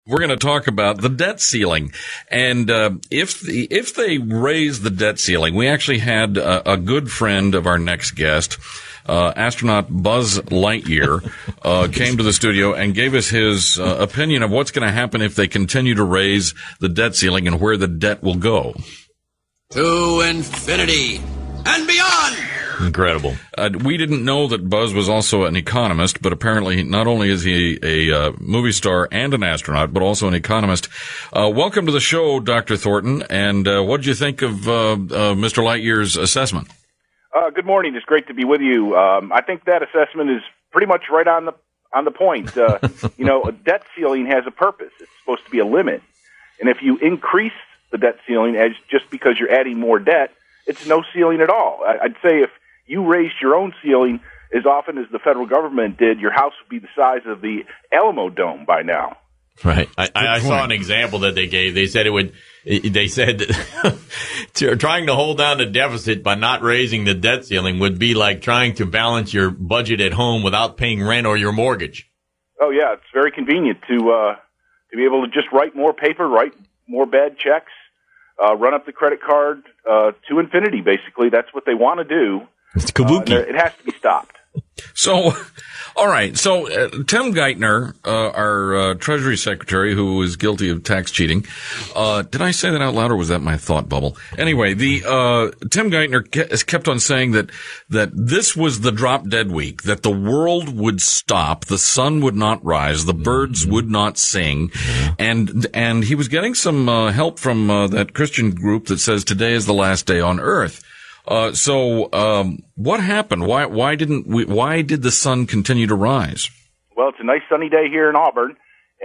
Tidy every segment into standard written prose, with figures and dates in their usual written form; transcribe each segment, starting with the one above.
We're going to talk about the debt ceiling. And if they raise the debt ceiling, we actually had a good friend of our next guest, astronaut Buzz Lightyear, came to the studio and gave us his opinion of what's going to happen if they continue to raise the debt ceiling and where the debt will go. To infinity and beyond! Incredible. We didn't know that Buzz was also an economist, but apparently not only is he a movie star and an astronaut, but also an economist. Welcome to the show, Dr. Thornton, and what did you think of Mr. Lightyear's assessment? Good morning. It's great to be with you. I think that assessment is pretty much right on the point. A debt ceiling has a purpose. It's supposed to be a limit. And if you increase the debt ceiling just because you're adding more debt, it's no ceiling at all. I'd say if you raised your own ceiling as often as the federal government did, your house would be the size of the Alamo Dome by now. Right. I saw an example that they gave. They said trying to hold down the deficit by not raising the debt ceiling would be like trying to balance your budget at home without paying rent or your mortgage. Oh, yeah. It's very convenient to be able to just write more paper, write more bad checks, run up the credit card to infinity, basically. That's what they want to do. It's kabuki. It has to be stopped. So, all right. So, Tim Geithner, our Treasury Secretary, who is guilty of tax cheating, did I say that out loud, or was that my thought bubble? Anyway, Tim Geithner has kept on saying that this was the drop dead week, that the world would stop, the sun would not rise, the birds would not sing, and he was getting some help from that Christian group that says today is the last day on earth. So what happened? Why did the sun continue to rise? Well, it's a nice sunny day here in Auburn,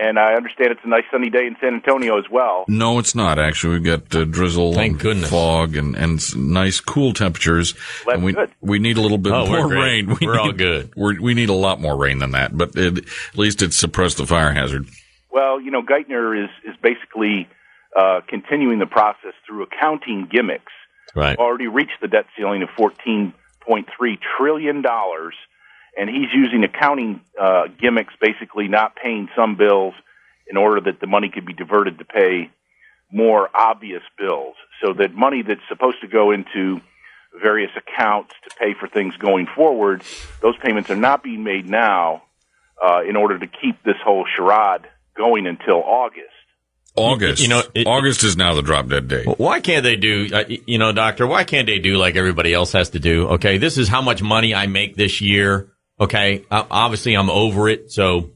and I understand it's a nice sunny day in San Antonio as well. No, it's not, actually. We've got drizzle and fog and nice cool temperatures. Well, that's good. We need a little bit more rain. We're all good. We need a lot more rain than that, but at least it's suppressed the fire hazard. Well, Geithner is basically continuing the process through accounting gimmicks. Right. Already reached the debt ceiling of $14.3 trillion, and he's using accounting gimmicks, basically not paying some bills in order that the money could be diverted to pay more obvious bills, so that money that's supposed to go into various accounts to pay for things going forward, those payments are not being made now in order to keep this whole charade going until August. August is now the drop dead day. Why can't they do, Doctor, why can't they do like everybody else has to do? Okay, this is how much money I make this year. Okay, obviously I'm over it. So,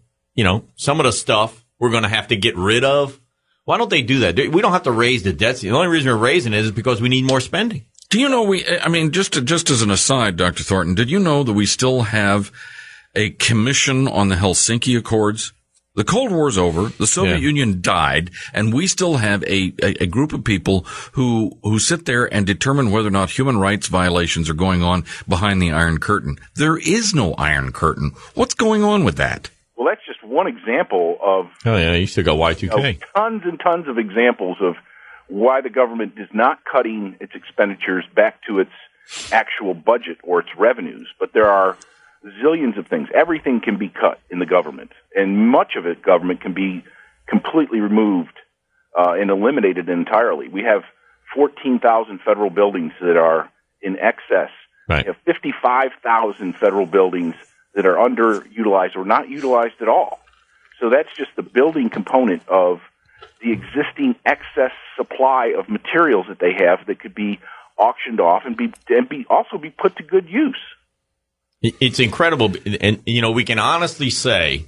some of the stuff we're going to have to get rid of. Why don't they do that? We don't have to raise the debt. The only reason we're raising it is because we need more spending. Do you know just as an aside, Dr. Thornton, did you know that we still have a commission on the Helsinki Accords? The Cold War's over, the Soviet Union died, and we still have a group of people who sit there and determine whether or not human rights violations are going on behind the Iron Curtain. There is no Iron Curtain. What's going on with that? Well, that's just one example of... Oh, yeah, you still got Y2K. Tons and tons of examples of why the government is not cutting its expenditures back to its actual budget or its revenues. But there are zillions of things. Everything can be cut in the government, and much of it, government, can be completely removed and eliminated entirely. We have 14,000 federal buildings that are in excess. Right. We have 55,000 federal buildings that are underutilized or not utilized at all. So that's just the building component of the existing excess supply of materials that they have that could be auctioned off and also be put to good use. It's incredible. And, we can honestly say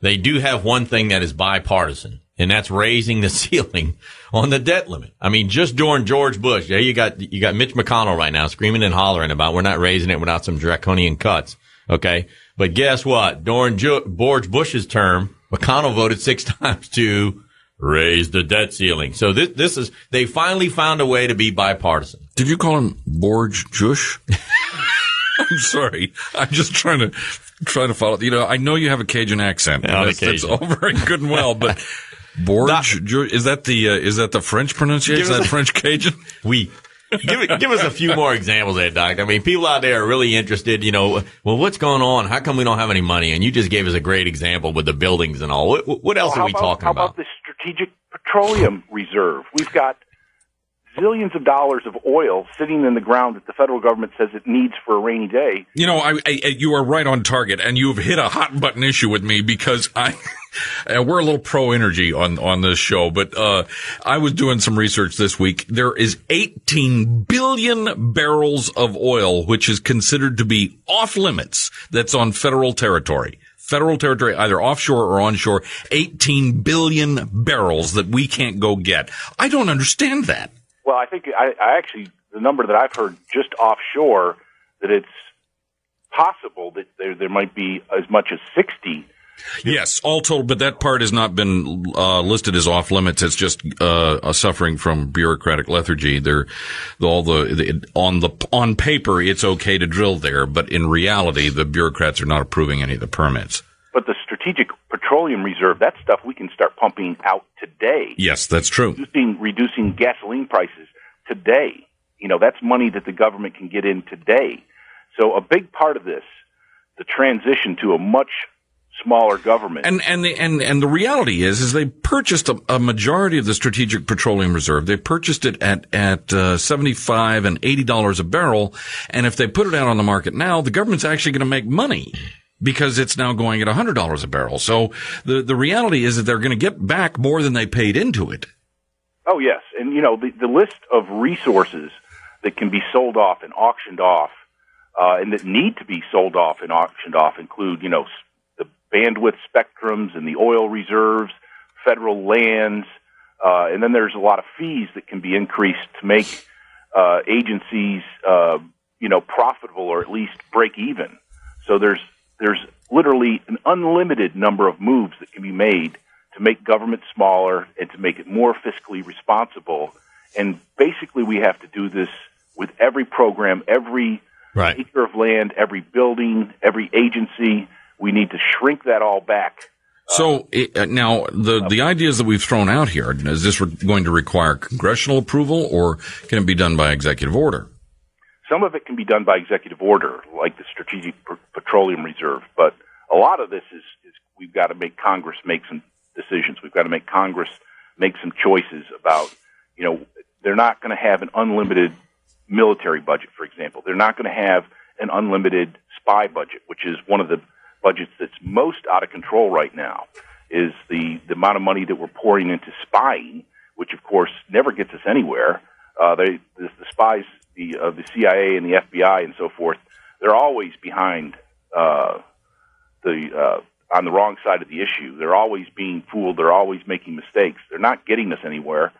they do have one thing that is bipartisan, and that's raising the ceiling on the debt limit. I mean, just during George Bush, you got Mitch McConnell right now screaming and hollering about we're not raising it without some draconian cuts. Okay. But guess what? During George Bush's term, McConnell voted 6 times to raise the debt ceiling. So they finally found a way to be bipartisan. Did you call him Borge Jush? I'm sorry. I'm just trying to follow. I know you have a Cajun accent. That's all very good and well, but Borge, is that the French pronunciation? Is that French Cajun? Oui. Give us a few more examples there, Doc. I mean, people out there are really interested, well, what's going on? How come we don't have any money? And you just gave us a great example with the buildings and all. What else are we talking about? How about the Strategic Petroleum Reserve. We've got zillions of dollars of oil sitting in the ground that the federal government says it needs for a rainy day. You know, you are right on target, and you've hit a hot button issue with me because we're a little pro energy on this show, but I was doing some research this week. There is 18 billion barrels of oil, which is considered to be off limits. That's on federal territory. Federal territory, either offshore or onshore, 18 billion barrels that we can't go get. I don't understand that. Well, I think I actually, the number that I've heard just offshore, that it's possible that there might be as much as 60. Yes, all told, but that part has not been listed as off limits. It's just suffering from bureaucratic lethargy. On paper, it's okay to drill there, but in reality, the bureaucrats are not approving any of the permits. But the Strategic Petroleum Reserve, that stuff we can start pumping out today. Yes, that's true. Reducing gasoline prices today. You know, that's money that the government can get in today. So a big part of this, the transition to a much smaller government. And the reality is they purchased a majority of the Strategic Petroleum Reserve. They purchased it at $75 and $80 a barrel. And if they put it out on the market now, the government's actually going to make money because it's now going at $100 a barrel. So the reality is that they're going to get back more than they paid into it. Oh, yes. And, you know, the list of resources that can be sold off and auctioned off, and that need to be sold off and auctioned off include, you know, the bandwidth spectrums and the oil reserves, federal lands, and then there's a lot of fees that can be increased to make agencies, you know, profitable or at least break even. So there's literally an unlimited number of moves that can be made to make government smaller and to make it more fiscally responsible. And basically we have to do this with every program, every acre of land, every building, every agency. We need to shrink that all back. So now the ideas that we've thrown out here, is this going to require congressional approval or can it be done by executive order? Some of it can be done by executive order, like the Strategic Petroleum Reserve. But a lot of this is we've got to make Congress make some decisions. We've got to make Congress make some choices about, you know, they're not going to have an unlimited military budget, for example. They're not going to have an unlimited spy budget, which is one of the budgets that's most out of control right now, is the amount of money that we're pouring into spying, which of course never gets us anywhere. The spies, the CIA and the FBI and so forth, they're always behind on the wrong side of the issue. They're always being fooled. They're always making mistakes. They're not getting us anywhere,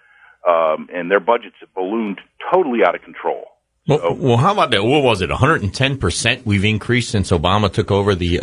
and their budgets have ballooned totally out of control. Well, how about that? What was it? 110% we've increased since Obama took over the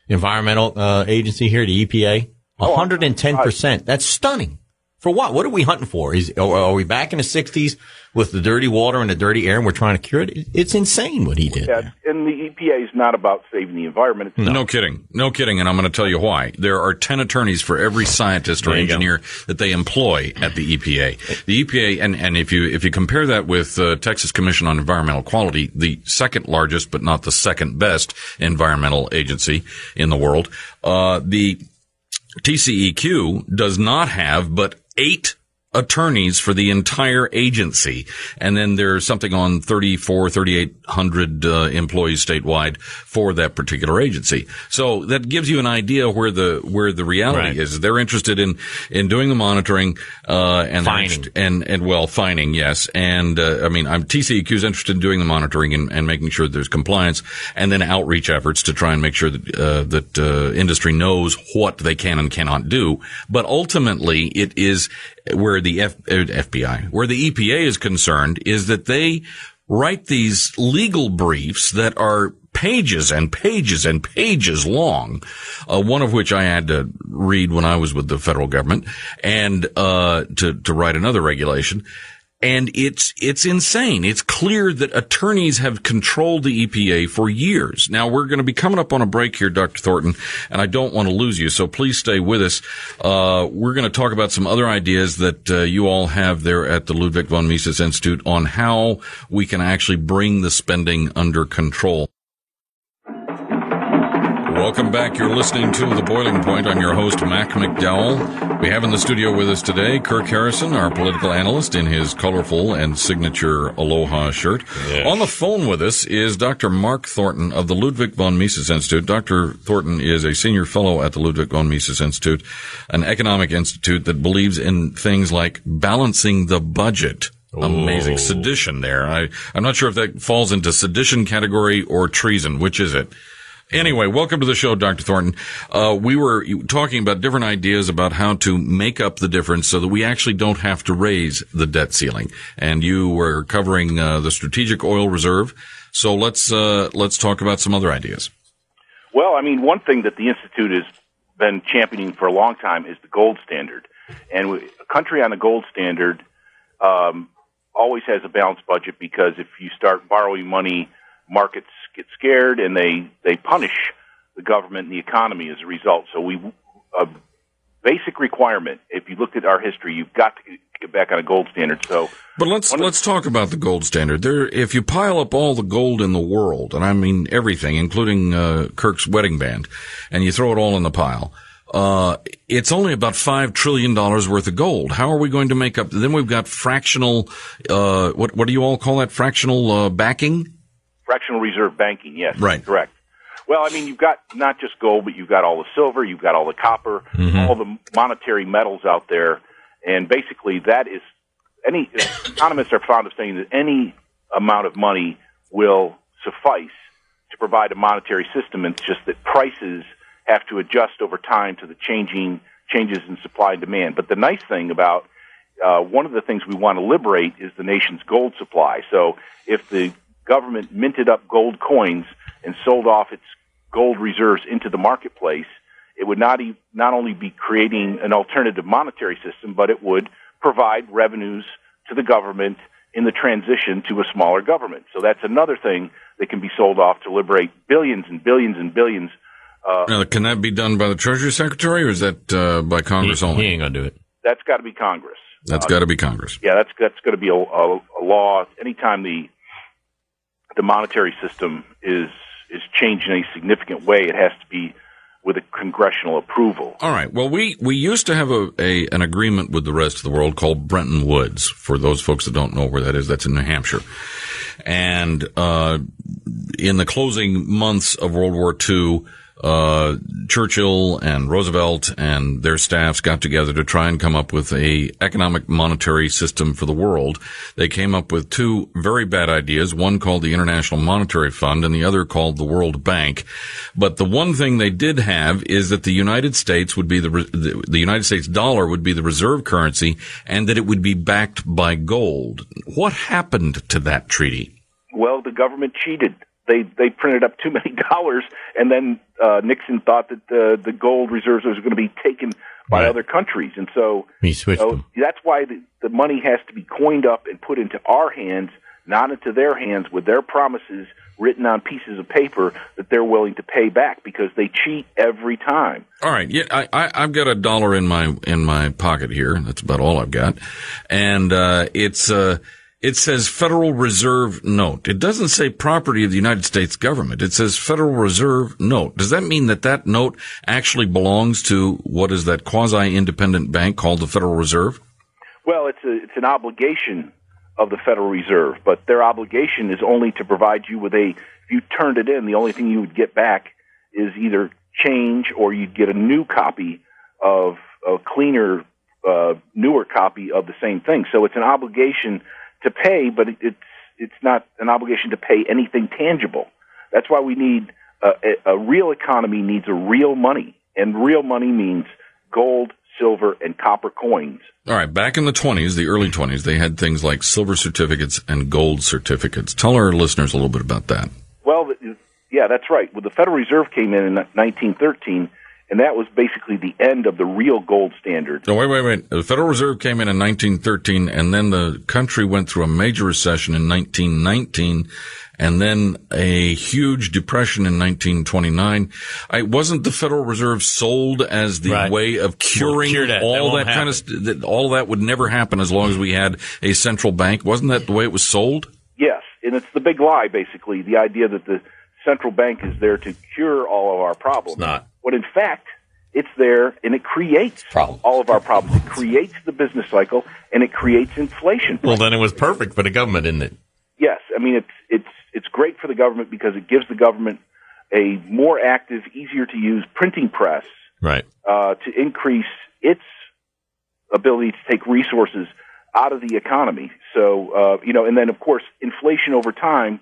environmental agency here, the EPA. 110%. That's stunning. For what? What are we hunting for? Are we back in the 60s with the dirty water and the dirty air and we're trying to cure it? It's insane what he did. Yeah, and the EPA is not about saving the environment. No kidding. No kidding. And I'm going to tell you why. There are 10 attorneys for every scientist or engineer that they employ at the EPA. The EPA, and if you compare that with Texas Commission on Environmental Quality, the second largest but not the second best environmental agency in the world, the TCEQ does not have but 8 attorneys for the entire agency. And then there's something on 3,800 employees statewide for that particular agency. So that gives you an idea where the reality is. They're interested in doing the monitoring, and fining. Fining, yes. And, TCEQ is interested in doing the monitoring and making sure that there's compliance, and then outreach efforts to try and make sure that industry knows what they can and cannot do. But ultimately, it is where the FBI, where the EPA is concerned, is that they write these legal briefs that are pages and pages and pages long, one of which I had to read when I was with the federal government, and to write another regulation. And it's insane. It's clear that attorneys have controlled the EPA for years. Now, we're going to be coming up on a break here, Dr. Thornton, and I don't want to lose you, so please stay with us. We're going to talk about some other ideas that you all have there at the Ludwig von Mises Institute on how we can actually bring the spending under control. Welcome back. You're listening to The Boiling Point. I'm your host, Mac McDowell. We have in the studio with us today Kirk Harrison, our political analyst, in his colorful and signature Aloha shirt. Yes. On the phone with us is Dr. Mark Thornton of the Ludwig von Mises Institute. Dr. Thornton is a senior fellow at the Ludwig von Mises Institute, an economic institute that believes in things like balancing the budget. Amazing. Sedition there. I'm not sure if that falls into sedition category or treason. Which is it? Anyway, welcome to the show, Dr. Thornton. We were talking about different ideas about how to make up the difference so that we actually don't have to raise the debt ceiling. And you were covering the Strategic Oil Reserve. So let's talk about some other ideas. Well, I mean, one thing that the Institute has been championing for a long time is the gold standard. And a country on the gold standard always has a balanced budget, because if you start borrowing money, markets get scared and they punish the government and the economy as a result. So a basic requirement, if you looked at our history, you've got to get back on a gold standard. So, but let's talk about the gold standard. If you pile up all the gold in the world, and I mean everything, including Kirk's wedding band, and you throw it all in the pile, it's only about $5 trillion worth of gold. How are we going to make up? Then we've got fractional, what do you all call that? Fractional backing? Fractional reserve banking, yes. Right. Correct. Well, I mean, you've got not just gold, but you've got all the silver, you've got all the copper, all the monetary metals out there. And basically that is, economists are fond of saying that any amount of money will suffice to provide a monetary system. It's just that prices have to adjust over time to the changes in supply and demand. But the nice thing about one of the things we want to liberate is the nation's gold supply. So if the government minted up gold coins and sold off its gold reserves into the marketplace, it would not only be creating an alternative monetary system, but it would provide revenues to the government in the transition to a smaller government. So that's another thing that can be sold off to liberate billions and billions and billions. Now, can that be done by the Treasury Secretary, or is that by Congress only? He ain't going to do it. That's got to be Congress. That's got to be Congress. Yeah, that's going to be a law. Anytime the monetary system is changed in a significant way, it has to be with a congressional approval. All right. Well, we used to have an agreement with the rest of the world called Bretton Woods. For those folks that don't know where that is, that's in New Hampshire. And in the closing months of World War II, Churchill and Roosevelt and their staffs got together to try and come up with a economic monetary system for the world. They came up with two very bad ideas, one called the International Monetary Fund and the other called the World Bank. But the one thing they did have is that the United States would be the United States dollar would be the reserve currency, and that it would be backed by gold. What happened to that treaty? Well, the government cheated. They printed up too many dollars, and then Nixon thought that the gold reserves was going to be taken by other countries, and so he switched them. That's why the money has to be coined up and put into our hands, not into their hands, with their promises written on pieces of paper that they're willing to pay back, because they cheat every time. All right, yeah, I've got $1 in my pocket here. That's about all I've got, and it says Federal Reserve Note. It doesn't say property of the United States government. It says Federal Reserve Note. Does that mean that note actually belongs to what is that quasi-independent bank called the Federal Reserve? Well, it's an obligation of the Federal Reserve, but their obligation is only to provide you with if you turned it in, the only thing you would get back is either change, or you'd get a new copy of a cleaner, newer copy of the same thing. So it's an obligation to pay, but it's not an obligation to pay anything tangible. That's why we need a real economy needs a real money, and real money means gold, silver, and copper coins. All right, back in the early 20s, they had things like silver certificates and gold certificates. Tell our listeners a little bit about that. Well, yeah, that's right. Well, the Federal Reserve came in 1913, and that was basically the end of the real gold standard. No, wait. The Federal Reserve came in 1913, and then the country went through a major recession in 1919, and then a huge depression in 1929. Wasn't the Federal Reserve sold as the way of curing all that kind of all that would never happen as long as we had a central bank? Wasn't that the way it was sold? Yes, and it's the big lie, basically, the idea that the central bank is there to cure all of our problems. It's not. When in fact, it's there and it creates all of our problems. It creates the business cycle and it creates inflation. Well, then it was perfect for the government, isn't it? Yes, I mean it's great for the government because it gives the government a more active, easier to use printing press, right, to increase its ability to take resources out of the economy. So and then of course inflation over time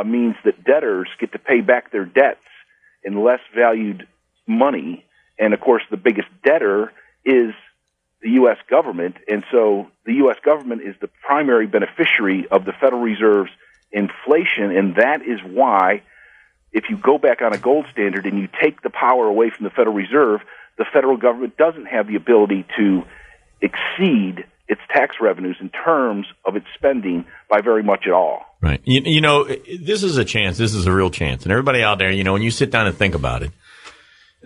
means that debtors get to pay back their debts in less valued money, and of course the biggest debtor is the U.S. government, and so the U.S. government is the primary beneficiary of the Federal Reserve's inflation, and that is why if you go back on a gold standard and you take the power away from the Federal Reserve, the federal government doesn't have the ability to exceed its tax revenues in terms of its spending by very much at all. Right. You know, this is a chance. This is a real chance. And everybody out there, when you sit down and think about it,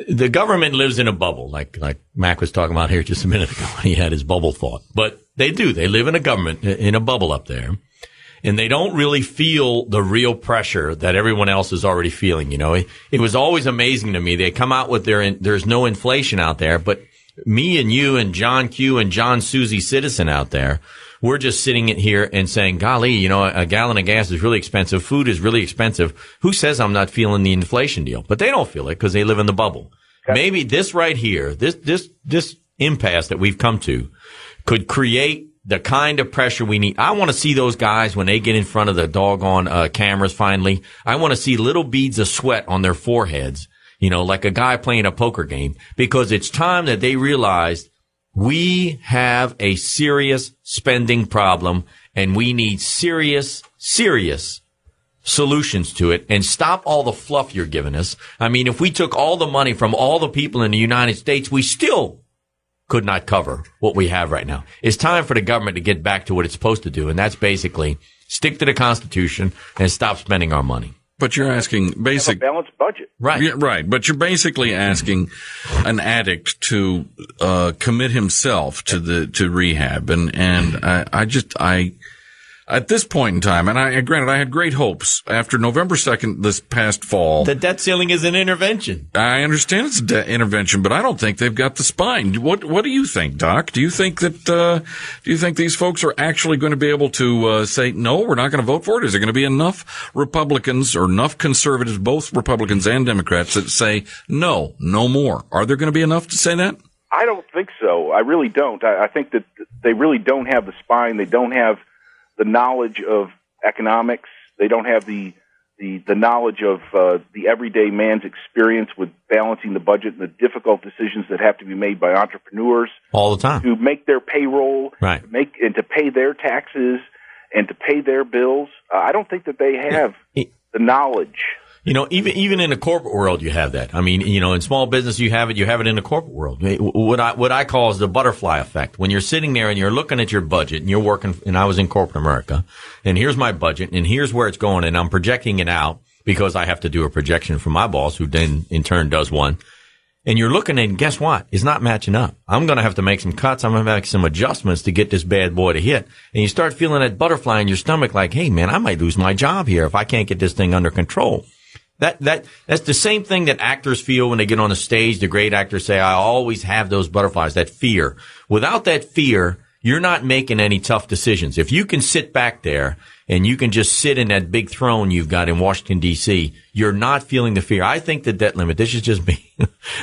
the government lives in a bubble, like Mac was talking about here just a minute ago. He had his bubble thought. But they do. They live in a government, in a bubble up there. And they don't really feel the real pressure that everyone else is already feeling. It was always amazing to me. They come out with there's no inflation out there, but me and you and John Q and John Susie Citizen out there, we're just sitting here and saying, golly, a gallon of gas is really expensive. Food is really expensive. Who says I'm not feeling the inflation deal? But they don't feel it because they live in the bubble. Okay. Maybe this right here, this impasse that we've come to could create the kind of pressure we need. I want to see those guys when they get in front of the doggone cameras finally. I want to see little beads of sweat on their foreheads, like a guy playing a poker game, because it's time that they realize we have a serious spending problem and we need serious solutions to it, and stop all the fluff you're giving us. I mean, if we took all the money from all the people in the United States, we still could not cover what we have right now. It's time for the government to get back to what it's supposed to do, and that's basically stick to the Constitution and stop spending our money. But you're asking a balanced budget. Right. Yeah, right. But you're basically asking an addict to commit himself to rehab. And I at this point in time, and granted, I had great hopes after November 2nd this past fall. The debt ceiling is an intervention. I understand it's an intervention, but I don't think they've got the spine. What do you think, Doc? Do you think these folks are actually going to be able to say, no, we're not going to vote for it? Is there going to be enough Republicans or enough conservatives, both Republicans and Democrats, that say, no more? Are there going to be enough to say that? I don't think so. I really don't. I think that they really don't have the spine. They don't have the knowledge of economics. They don't have the knowledge of the everyday man's experience with balancing the budget and the difficult decisions that have to be made by entrepreneurs all the time to make their payroll, right, to pay their taxes and to pay their bills. I don't think that they have the knowledge. Even in the corporate world, you have that. I mean, in small business, you have it in the corporate world. What I call is the butterfly effect. When you're sitting there and you're looking at your budget and you're working, and I was in corporate America, and here's my budget and here's where it's going, and I'm projecting it out because I have to do a projection for my boss, who then in turn does one. And you're looking and guess what? It's not matching up. I'm going to have to make some cuts. I'm going to make some adjustments to get this bad boy to hit. And you start feeling that butterfly in your stomach like, hey man, I might lose my job here if I can't get this thing under control. That's the same thing that actors feel when they get on the stage. The great actors say, I always have those butterflies, that fear. Without that fear, you're not making any tough decisions. If you can sit back there and you can just sit in that big throne you've got in Washington, D.C., you're not feeling the fear. I think the debt limit, this is just me,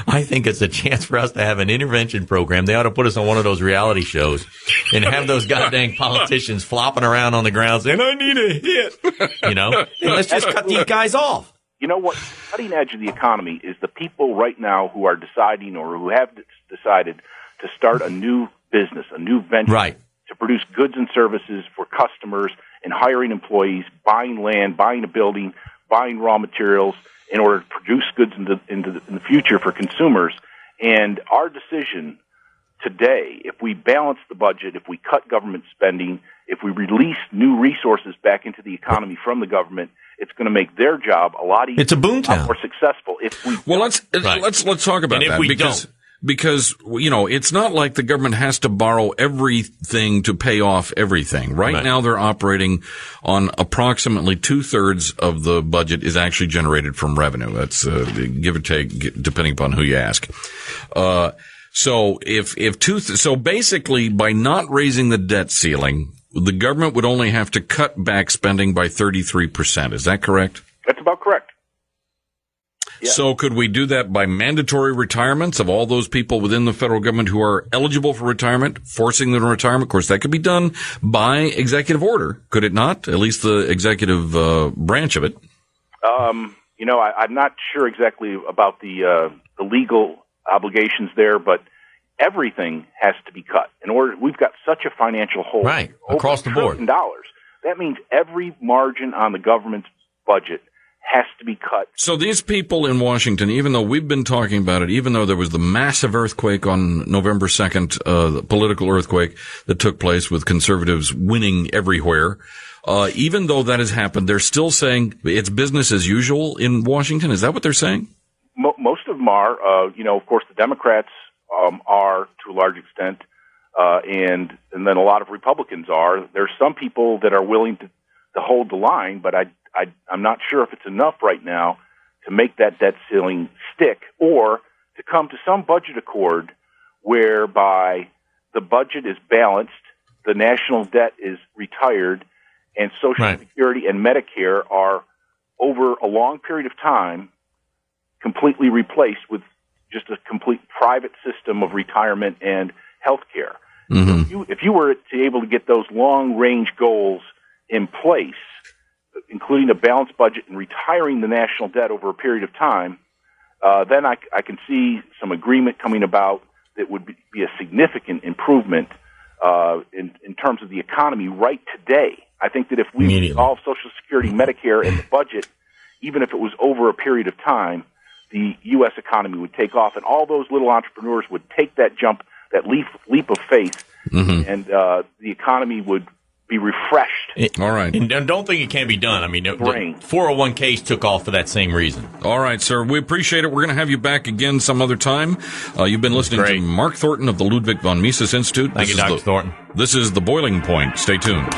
I think it's a chance for us to have an intervention program. They ought to put us on one of those reality shows and have those goddamn politicians flopping around on the ground saying, I need a hit, and let's just cut these guys off. You know what? Cutting edge of the economy is the people right now who are deciding or who have decided to start a new business, a new venture, right, to produce goods and services for customers and hiring employees, buying land, buying a building, buying raw materials in order to produce goods in the future for consumers. And our decision today, if we balance the budget, if we cut government spending, if we release new resources back into the economy from the government, it's going to make their job a lot easier. It's a boomtown. More successful. If we let's talk about that, because because, it's not like the government has to borrow everything to pay off everything. Right now, they're operating on approximately 2/3 of the budget is actually generated from revenue. That's give or take, depending upon who you ask. So basically, by not raising the debt ceiling, the government would only have to cut back spending by 33%. Is that correct? That's about correct. Yeah. So could we do that by mandatory retirements of all those people within the federal government who are eligible for retirement, forcing them to retirement? Of course, that could be done by executive order, could it not? At least the executive branch of it. I'm not sure exactly about the legal obligations there, but everything has to be cut. We've got such a financial hole, right, across the board. $1 trillion. That means every margin on the government's budget has to be cut. So these people in Washington, even though we've been talking about it, even though there was the massive earthquake on November 2nd, the political earthquake that took place with conservatives winning everywhere, even though that has happened, they're still saying it's business as usual in Washington. Is that what they're saying? Most of them are. Of course, the Democrats are to a large extent, and then a lot of Republicans are. There's some people that are willing to hold the line, but I'm not sure if it's enough right now to make that debt ceiling stick or to come to some budget accord whereby the budget is balanced, the national debt is retired, and Social Security and Medicare are, over a long period of time, completely replaced with just a complete private system of retirement and health care. Mm-hmm. So if you were able to get those long-range goals in place, including a balanced budget and retiring the national debt over a period of time, then I can see some agreement coming about that would be a significant improvement in terms of the economy right today. I think that if we resolve Social Security, Medicare, and the budget, even if it was over a period of time, the U.S. economy would take off, and all those little entrepreneurs would take that jump, that leap of faith, and the economy would be refreshed. All right. And don't think it can't be done. I mean, the 401ks took off for that same reason. All right, sir. We appreciate it. We're going to have you back again some other time. You've been listening to Mark Thornton of the Ludwig von Mises Institute. Thank you, Dr. Thornton. This is The Boiling Point. Stay tuned.